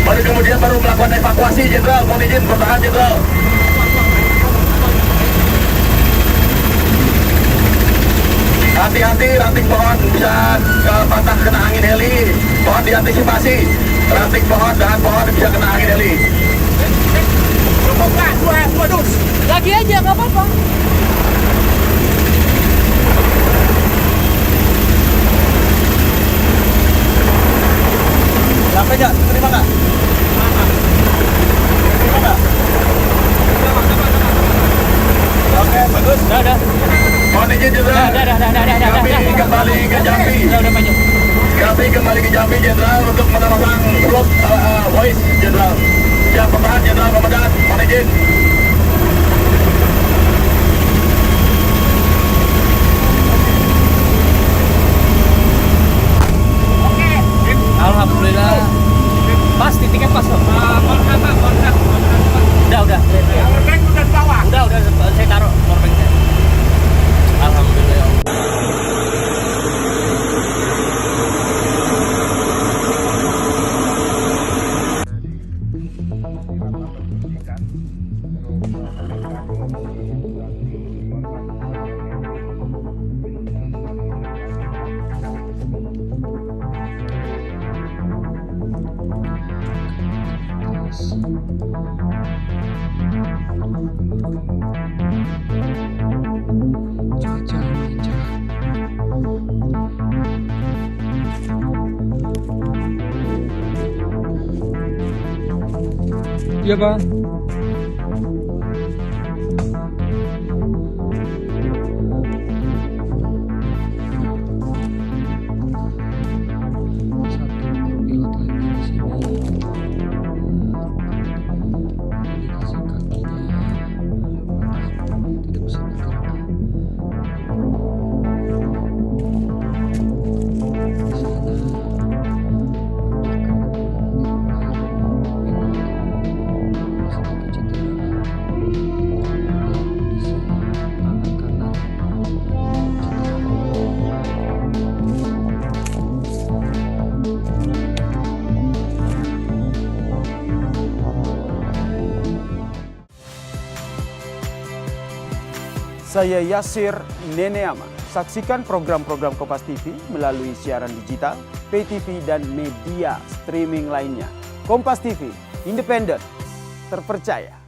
Baru kemudian baru melakukan evakuasi, Jenderal. Mohon izin bertahan, Jenderal. Hati-hati, ranting pohon bisa patah kena angin heli. Mohon diantisipasi. Ranting pohon dan pohon bisa kena angin heli. Cukup nggak? Dua dus. Lagi aja, nggak apa-apa. Sampai nggak? Terima nggak? Terima nggak? Oke, bagus. Udah. Mohon izin, Jenderal. Kami kembali ke Jambi. Udah maju. Kami kembali ke Jambi, Jenderal, untuk menemukan slot voice, Jenderal. Siap bertahan, Jenderal Komandan. Mohon izin. Alhamdulillah. Pas, titiknya pas kok. Kontak. Udah. Powerbank udah di bawah. Udah, saya taruh powerbanknya. Alhamdulillah. Cuaca lumayan cerah. Iya bang. Satu pilot lagi di sini. Dikasih kakinya patah, tidak bisa bergerak. Di sana sedikit cedera. Lihat kondisi tangan kanan cedera. Saya Yasir Neneama. Saksikan program-program Kompas TV melalui siaran digital, pay TV, dan media streaming lainnya. Kompas TV, independen, terpercaya.